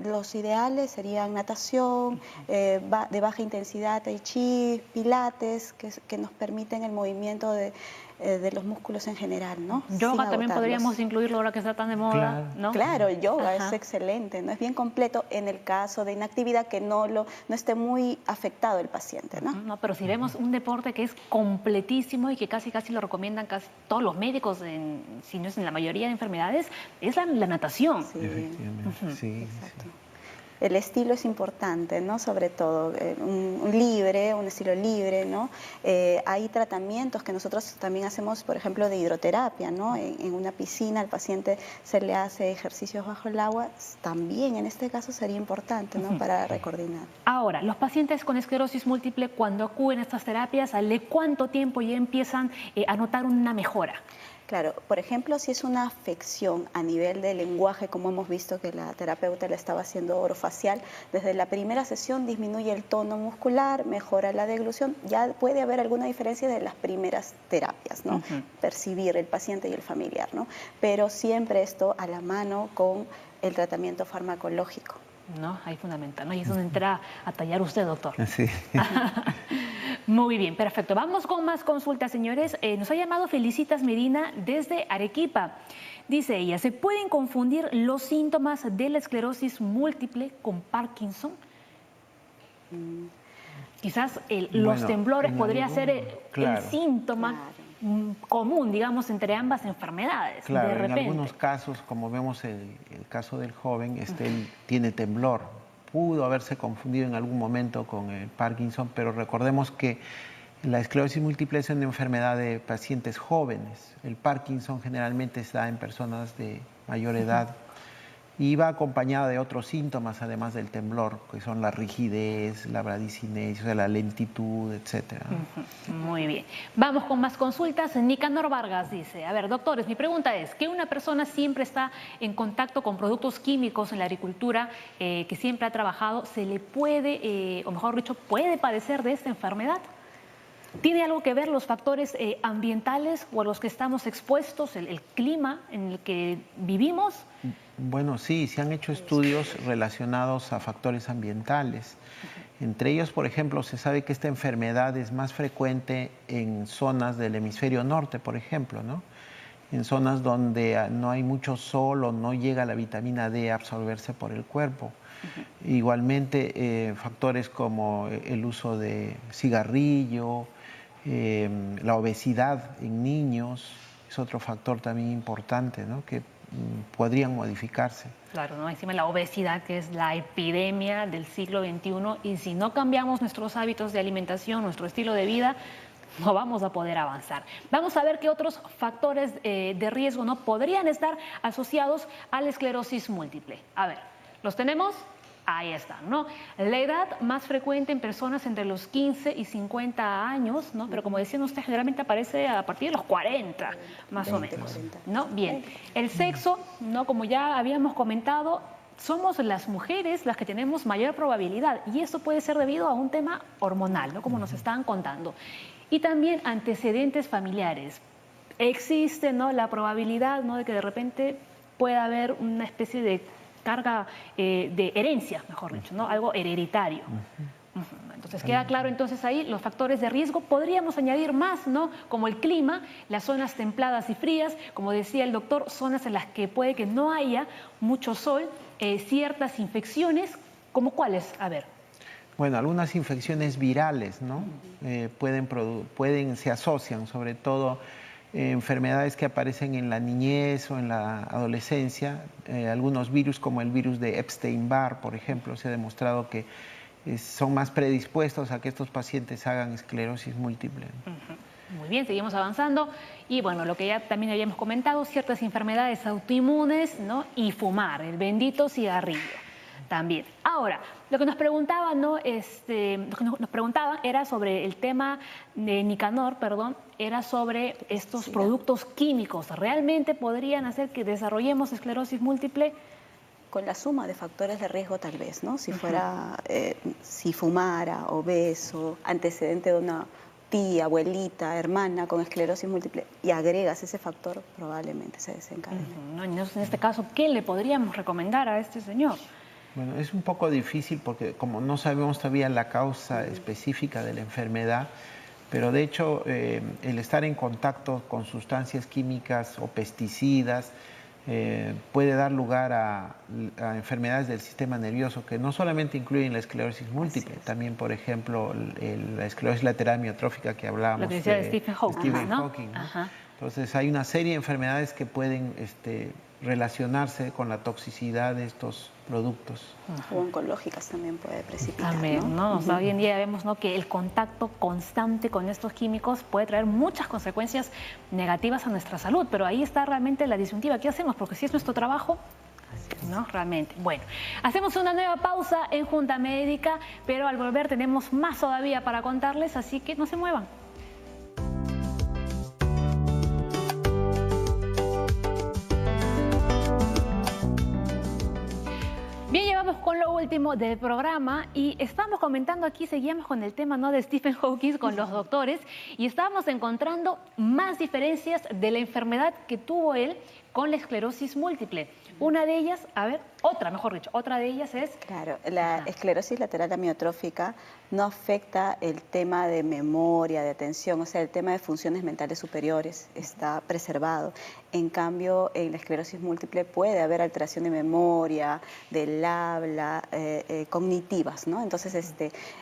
Los ideales serían natación, de baja intensidad, tai chi, pilates, que nos permiten el movimiento de los músculos en general, ¿no? Yoga también podríamos incluirlo ahora que está tan de moda, ¿no? Claro, yoga es excelente, ¿no? Es bien completo en el caso de inactividad que no esté muy afectado el paciente, ¿no? No, pero si vemos un deporte que es completísimo y que casi lo recomiendan casi todos los médicos, si no es en la mayoría de enfermedades, es la natación. Sí. Efectivamente, sí. Exacto. El estilo es importante, ¿no? Sobre todo un estilo libre, ¿no? Hay tratamientos que nosotros también hacemos, por ejemplo, de hidroterapia, ¿no? En una piscina al paciente se le hace ejercicios bajo el agua, también en este caso sería importante, ¿no? Para recoordinar. Ahora, los pacientes con esclerosis múltiple, cuando acuden a estas terapias, ¿de cuánto tiempo ya empiezan a notar una mejora? Claro, por ejemplo, si es una afección a nivel de lenguaje, como hemos visto que la terapeuta le estaba haciendo orofacial, desde la primera sesión disminuye el tono muscular, mejora la deglución, ya puede haber alguna diferencia de las primeras terapias, ¿no? Percibir el paciente y el familiar, ¿no? Pero siempre esto a la mano con el tratamiento farmacológico. No, ahí fundamental, ¿no? Y es donde entra a tallar usted, doctor. Sí. Muy bien, perfecto. Vamos con más consultas, señores. Nos ha llamado Felicitas Medina desde Arequipa. Dice ella, ¿se pueden confundir los síntomas de la esclerosis múltiple con Parkinson? Quizás los temblores podría ser el síntoma común, digamos, entre ambas enfermedades. Claro, de repente. en algunos casos, como vemos el caso del joven, él tiene temblor. Pudo haberse confundido en algún momento con el Parkinson, pero recordemos que la esclerosis múltiple es una enfermedad de pacientes jóvenes. El Parkinson generalmente se da en personas de mayor edad y va acompañada de otros síntomas, además del temblor, que son la rigidez, la bradicinesia, la lentitud, etc. Muy bien. Vamos con más consultas. Nicanor Vargas dice, a ver, doctores, mi pregunta es, ¿que una persona siempre está en contacto con productos químicos en la agricultura, que siempre ha trabajado, se le puede, o mejor dicho, puede padecer de esta enfermedad? ¿Tiene algo que ver los factores ambientales o a los que estamos expuestos, el clima en el que vivimos? Bueno, sí, se han hecho estudios relacionados a factores ambientales. Entre ellos, por ejemplo, se sabe que esta enfermedad es más frecuente en zonas del hemisferio norte, por ejemplo, ¿no? En zonas donde no hay mucho sol o no llega la vitamina D a absorberse por el cuerpo. Igualmente, factores como el uso de cigarrillo, la obesidad en niños, es otro factor también importante, ¿no? Que podrían modificarse. Claro, ¿no? Encima la obesidad, que es la epidemia del siglo XXI, y si no cambiamos nuestros hábitos de alimentación, nuestro estilo de vida, no vamos a poder avanzar. Vamos a ver qué otros factores de riesgo no podrían estar asociados a la esclerosis múltiple. A ver, ¿los tenemos? Ahí están, ¿no? La edad más frecuente en personas entre los 15 y 50 años, ¿no? Pero como decían ustedes, generalmente aparece a partir de los 40, más o menos, ¿no? Bien, el sexo, ¿no? Como ya habíamos comentado, somos las mujeres las que tenemos mayor probabilidad y esto puede ser debido a un tema hormonal, ¿no? Como nos estaban contando. Y también antecedentes familiares. Existe, ¿no? La probabilidad, ¿no? De que de repente pueda haber una especie de carga de herencia, mejor dicho, ¿no? Algo hereditario. Entonces queda claro entonces ahí los factores de riesgo. Podríamos añadir más, ¿no? Como el clima, las zonas templadas y frías, como decía el doctor, zonas en las que puede que no haya mucho sol, ciertas infecciones, ¿como cuáles? A ver. Bueno, algunas infecciones virales, ¿no? Se asocian sobre todo enfermedades que aparecen en la niñez o en la adolescencia, algunos virus como el virus de Epstein-Barr, por ejemplo, se ha demostrado que son más predispuestos a que estos pacientes hagan esclerosis múltiple. Muy bien, seguimos avanzando. Y bueno, lo que ya también habíamos comentado, ciertas enfermedades autoinmunes, ¿no? Y fumar, el bendito cigarrillo también. Ahora, lo que nos preguntaban, ¿no? Lo que nos preguntaban era sobre el tema de Nicanor, perdón, era sobre estos productos químicos. ¿Realmente podrían hacer que desarrollemos esclerosis múltiple? Con la suma de factores de riesgo tal vez, ¿no? Si fuera, si fumara, obeso, antecedente de una tía, abuelita, hermana con esclerosis múltiple y agregas ese factor, probablemente se desencadene. No, en este caso, ¿qué le podríamos recomendar a este señor? Bueno, es un poco difícil porque como no sabemos todavía la causa específica de la enfermedad, pero de hecho el estar en contacto con sustancias químicas o pesticidas puede dar lugar a enfermedades del sistema nervioso que no solamente incluyen la esclerosis múltiple, también, por ejemplo, la esclerosis lateral amiotrófica que hablábamos. Lo que decía de Stephen Hawking, ¿no? ¿no? Entonces hay una serie de enfermedades que pueden relacionarse con la toxicidad de estos productos. O oncológicas también puede precipitar, también, ¿no? O sea, hoy en día vemos, ¿no?, que el contacto constante con estos químicos puede traer muchas consecuencias negativas a nuestra salud, pero ahí está realmente la disyuntiva. ¿Qué hacemos? Porque si es nuestro trabajo, ¿no? Realmente. Bueno, hacemos una nueva pausa en Junta Médica, pero al volver tenemos más todavía para contarles, así que no se muevan. Bien, llevamos con lo último del programa y estábamos comentando aquí, seguíamos con el tema, ¿no?, de Stephen Hawking con los doctores y estábamos encontrando más diferencias de la enfermedad que tuvo él con la esclerosis múltiple. Una de ellas, otra de ellas es... Claro, la esclerosis lateral amiotrófica no afecta el tema de memoria, de atención, o sea, el tema de funciones mentales superiores está preservado. En cambio, en la esclerosis múltiple puede haber alteración de memoria, del habla, cognitivas, ¿no? Entonces,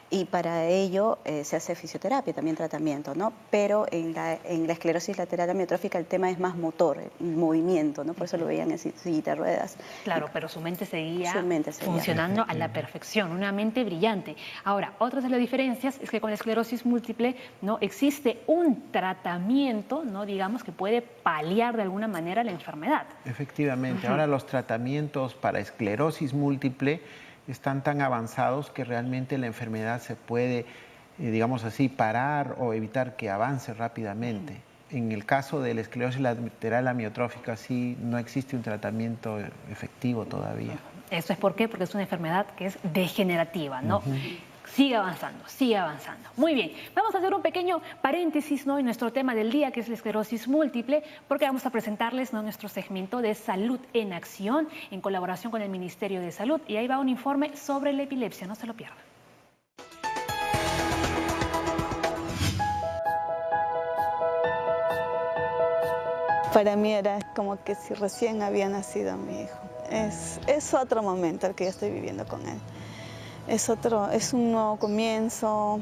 y para ello se hace fisioterapia, también tratamiento, ¿no? Pero en la esclerosis lateral amiotrófica el tema es más motor, el movimiento, ¿no? Por eso lo veían en sillita de ruedas. Claro, pero su mente seguía funcionando a la perfección, una mente brillante. Ahora, otra de las diferencias es que con la esclerosis múltiple no existe un tratamiento, no digamos, que puede paliar de alguna manera la enfermedad. Efectivamente, ahora los tratamientos para esclerosis múltiple están tan avanzados que realmente la enfermedad se puede, digamos así, parar o evitar que avance rápidamente. En el caso de la esclerosis lateral amiotrófica sí no existe un tratamiento efectivo todavía. ¿Eso es por qué? Porque es una enfermedad que es degenerativa, ¿no? Sigue avanzando, sigue avanzando. Muy bien, vamos a hacer un pequeño paréntesis, ¿no?, en nuestro tema del día, que es la esclerosis múltiple, porque vamos a presentarles, ¿no?, nuestro segmento de Salud en Acción, en colaboración con el Ministerio de Salud. Y ahí va un informe sobre la epilepsia, no se lo pierdan. Para mí era como que si recién había nacido mi hijo. Es otro momento el que yo estoy viviendo con él. Es un nuevo comienzo,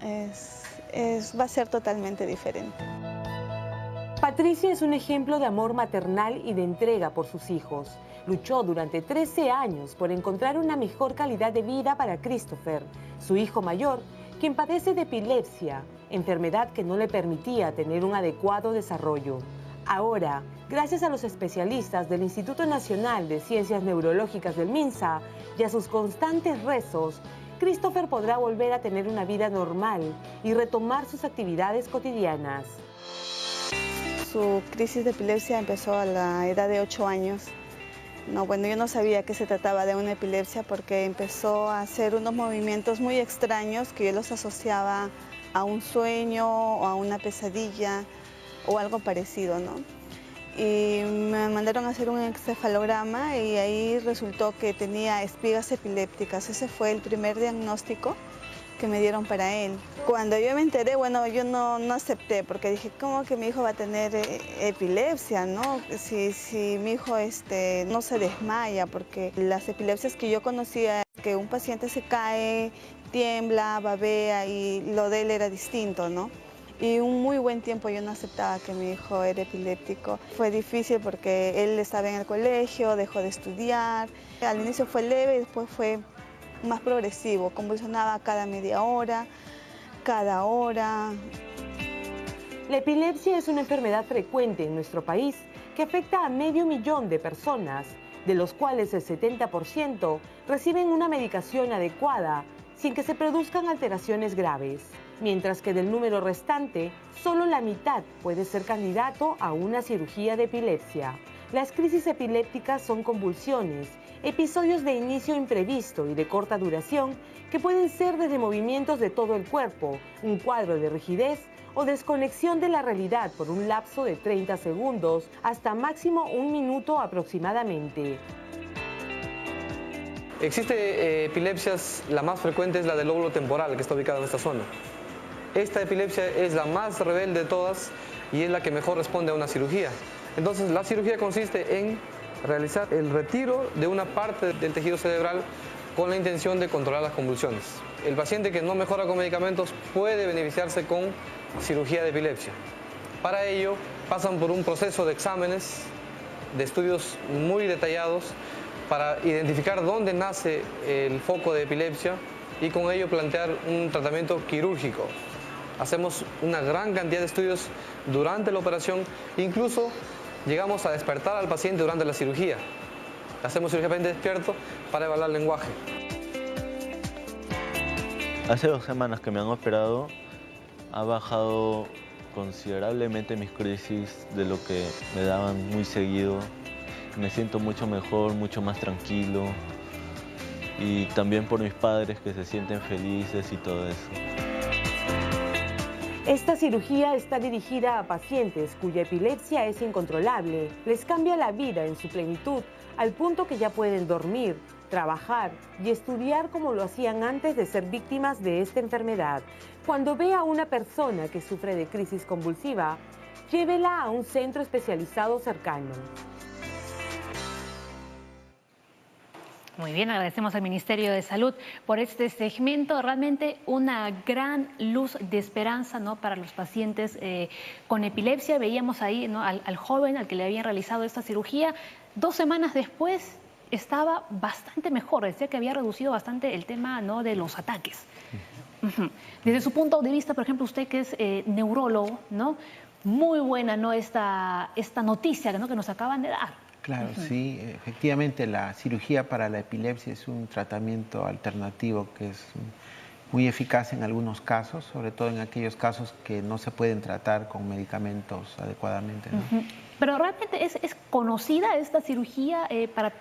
va a ser totalmente diferente. Patricia es un ejemplo de amor maternal y de entrega por sus hijos. Luchó durante 13 años por encontrar una mejor calidad de vida para Christopher, su hijo mayor, quien padece de epilepsia, enfermedad que no le permitía tener un adecuado desarrollo. Ahora, gracias a los especialistas del Instituto Nacional de Ciencias Neurológicas del MINSA y a sus constantes rezos, Christopher podrá volver a tener una vida normal y retomar sus actividades cotidianas. Su crisis de epilepsia empezó a la edad de 8 años. Bueno, yo no sabía que se trataba de una epilepsia porque empezó a hacer unos movimientos muy extraños que yo los asociaba a un sueño o a una pesadilla o algo parecido, ¿no? Y me mandaron a hacer un encefalograma y ahí resultó que tenía espigas epilépticas. Ese fue el primer diagnóstico que me dieron para él. Cuando yo me enteré, bueno, yo no acepté porque dije, ¿cómo que mi hijo va a tener epilepsia, no? Si mi hijo no se desmaya, porque las epilepsias que yo conocía, que un paciente se cae, tiembla, babea y lo de él era distinto, ¿no? Y un muy buen tiempo yo no aceptaba que mi hijo era epiléptico. Fue difícil porque él estaba en el colegio, dejó de estudiar. Al inicio fue leve y después fue más progresivo. Convulsionaba cada media hora, cada hora. La epilepsia es una enfermedad frecuente en nuestro país que afecta a 500.000 de personas, de los cuales el 70% reciben una medicación adecuada sin que se produzcan alteraciones graves, mientras que del número restante, solo la mitad puede ser candidato a una cirugía de epilepsia. Las crisis epilépticas son convulsiones, episodios de inicio imprevisto y de corta duración que pueden ser desde movimientos de todo el cuerpo, un cuadro de rigidez o desconexión de la realidad por un lapso de 30 segundos hasta máximo 1 minuto aproximadamente. Existe epilepsias, la más frecuente es la del lóbulo temporal, que está ubicada en esta zona. Esta epilepsia es la más rebelde de todas y es la que mejor responde a una cirugía. Entonces, la cirugía consiste en realizar el retiro de una parte del tejido cerebral con la intención de controlar las convulsiones. El paciente que no mejora con medicamentos puede beneficiarse con cirugía de epilepsia. Para ello, pasan por un proceso de exámenes, de estudios muy detallados para identificar dónde nace el foco de epilepsia y con ello plantear un tratamiento quirúrgico. Hacemos una gran cantidad de estudios durante la operación, incluso llegamos a despertar al paciente durante la cirugía. Hacemos cirugía paciente despierto para evaluar el lenguaje. Hace 2 semanas que me han operado, ha bajado considerablemente mis crisis de lo que me daban muy seguido. Me siento mucho mejor, mucho más tranquilo y también por mis padres que se sienten felices y todo eso. Esta cirugía está dirigida a pacientes cuya epilepsia es incontrolable. Les cambia la vida en su plenitud, al punto que ya pueden dormir, trabajar y estudiar como lo hacían antes de ser víctimas de esta enfermedad. Cuando vea a una persona que sufre de crisis convulsiva, llévela a un centro especializado cercano. Muy bien, agradecemos al Ministerio de Salud por este segmento. Realmente una gran luz de esperanza, ¿no?, para los pacientes con epilepsia. Veíamos ahí, ¿no?, al joven al que le habían realizado esta cirugía. 2 semanas después estaba bastante mejor. Decía que había reducido bastante el tema, ¿no?, de los ataques. Desde su punto de vista, por ejemplo, usted que es neurólogo, ¿no?, muy buena, ¿no?, esta noticia, ¿no?, que nos acaban de dar. Claro, sí, efectivamente la cirugía para la epilepsia es un tratamiento alternativo que es muy eficaz en algunos casos, sobre todo en aquellos casos que no se pueden tratar con medicamentos adecuadamente, ¿no? Pero ¿realmente es conocida esta cirugía para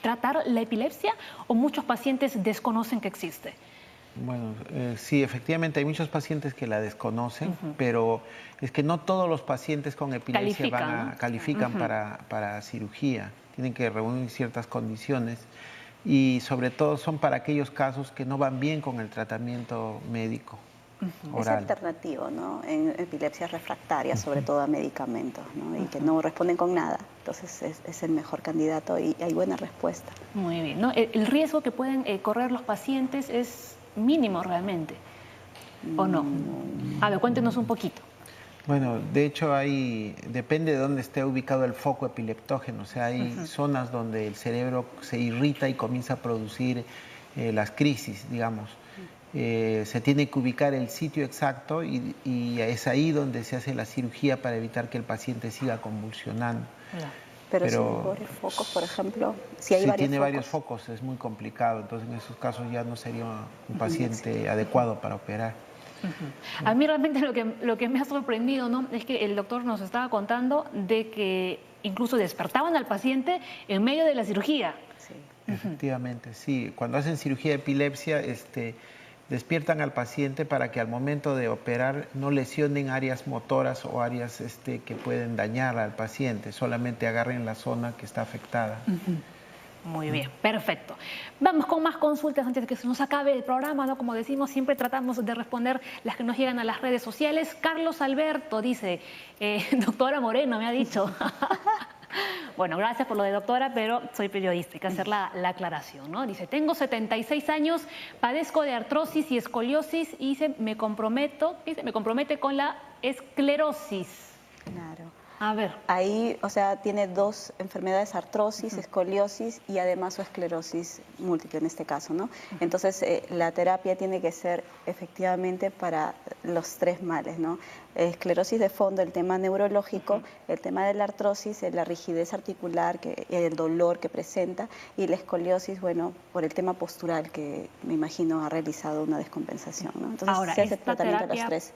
tratar la epilepsia o muchos pacientes desconocen que existe? Bueno, sí, efectivamente hay muchos pacientes que la desconocen, pero es que no todos los pacientes con epilepsia califican para cirugía. Tienen que reunir ciertas condiciones y sobre todo son para aquellos casos que no van bien con el tratamiento médico oral. Es alternativo, ¿no?, en epilepsia refractaria, sobre todo a medicamentos, ¿no?, y que no responden con nada. Entonces es el mejor candidato y hay buena respuesta. Muy bien, ¿no? El riesgo que pueden correr los pacientes es mínimo realmente, ¿o no? A ver, cuéntenos un poquito. Bueno, de hecho depende de dónde esté ubicado el foco epileptógeno, o sea, hay zonas donde el cerebro se irrita y comienza a producir las crisis, digamos. Se tiene que ubicar el sitio exacto y es ahí donde se hace la cirugía para evitar que el paciente siga convulsionando. Pero si hay varios focos, por ejemplo, si tiene varios focos es muy complicado, entonces en esos casos ya no sería un paciente adecuado para operar. A mí realmente lo que me ha sorprendido, ¿no?, es que el doctor nos estaba contando de que incluso despertaban al paciente en medio de la cirugía. Sí. Efectivamente, sí. Cuando hacen cirugía de epilepsia, despiertan al paciente para que al momento de operar no lesionen áreas motoras o áreas que pueden dañar al paciente, solamente agarren la zona que está afectada. Muy bien, perfecto. Vamos con más consultas antes de que se nos acabe el programa, ¿no? Como decimos, siempre tratamos de responder las que nos llegan a las redes sociales. Carlos Alberto dice, doctora Moreno me ha dicho. Bueno, gracias por lo de doctora, pero soy periodista, hay que hacer la aclaración, ¿no? Dice, tengo 76 años, padezco de artrosis y escoliosis y me compromete con la esclerosis. Claro. A ver. Ahí, o sea, tiene dos enfermedades, artrosis, escoliosis y además su esclerosis múltiple en este caso, ¿no? Entonces, la terapia tiene que ser efectivamente para los tres males, ¿no? Esclerosis de fondo, el tema neurológico, el tema de la artrosis, la rigidez articular, el dolor que presenta, y la escoliosis, bueno, por el tema postural que me imagino ha realizado una descompensación, ¿no? Entonces, ahora, se hace tratamiento a los tres.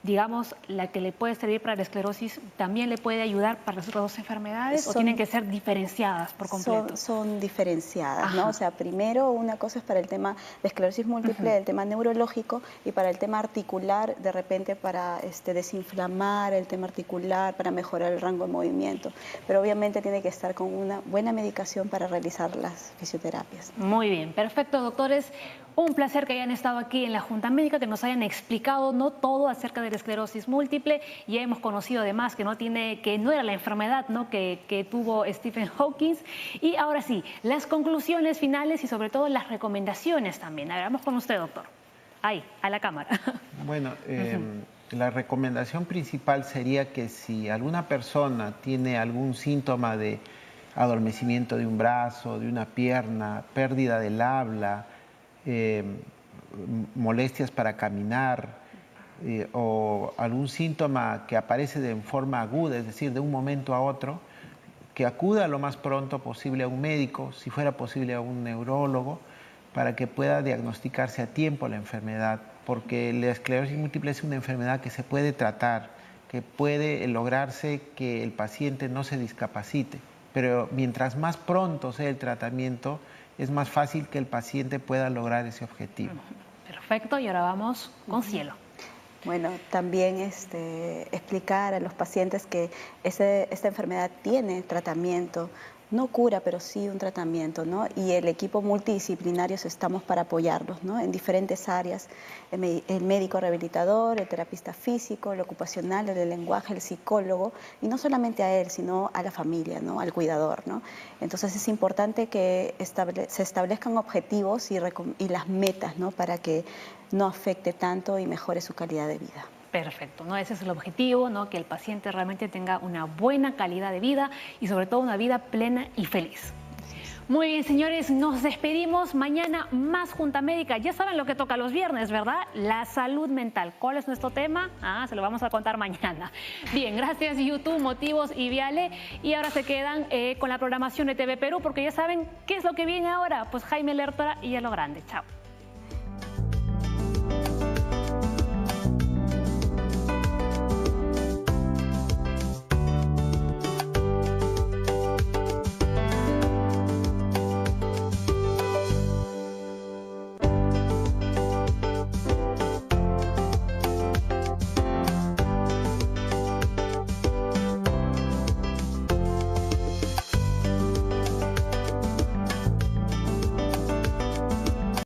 Digamos, la que le puede servir para la esclerosis, ¿también le puede ayudar para las otras dos enfermedades o tienen que ser diferenciadas por completo? Son diferenciadas, ¿no? O sea, primero una cosa es para el tema de esclerosis múltiple, el tema neurológico, y para el tema articular, de repente para desinflamar el tema articular, para mejorar el rango de movimiento. Pero obviamente tiene que estar con una buena medicación para realizar las fisioterapias. Muy bien, perfecto, doctores. Un placer que hayan estado aquí en la Junta Médica, que nos hayan explicado no todo acerca de la esclerosis múltiple. Ya hemos conocido además que no era la enfermedad, ¿no? que tuvo Stephen Hawking. Y ahora sí, las conclusiones finales y sobre todo las recomendaciones también. A ver, vamos con usted, doctor. Ahí, a la cámara. Bueno, la recomendación principal sería que si alguna persona tiene algún síntoma de adormecimiento de un brazo, de una pierna, pérdida del habla, molestias para caminar o algún síntoma que aparece de forma aguda, es decir, de un momento a otro, que acuda lo más pronto posible a un médico, si fuera posible a un neurólogo, para que pueda diagnosticarse a tiempo la enfermedad, porque la esclerosis múltiple es una enfermedad que se puede tratar, que puede lograrse que el paciente no se discapacite, pero mientras más pronto sea el tratamiento, es más fácil que el paciente pueda lograr ese objetivo. Perfecto, y ahora vamos con Cielo. Bueno, también explicar a los pacientes que esta enfermedad tiene tratamiento, no cura, pero sí un tratamiento, ¿no? Y el equipo multidisciplinario estamos para apoyarlos, ¿no? En diferentes áreas, el médico rehabilitador, el terapista físico, el ocupacional, el de lenguaje, el psicólogo, y no solamente a él, sino a la familia, ¿no? Al cuidador, ¿no? Entonces es importante que se establezcan objetivos y las metas, ¿no? Para que no afecte tanto y mejore su calidad de vida. Perfecto, ¿no? Ese es el objetivo, ¿no? Que el paciente realmente tenga una buena calidad de vida y sobre todo una vida plena y feliz. Muy bien, señores, nos despedimos. Mañana más Junta Médica. Ya saben lo que toca los viernes, ¿verdad? La salud mental. ¿Cuál es nuestro tema? Se lo vamos a contar mañana. Bien, gracias YouTube, Motivos y Viale. Y ahora se quedan con la programación de TV Perú porque ya saben qué es lo que viene ahora. Pues Jaime Lertora y a lo grande. Chao.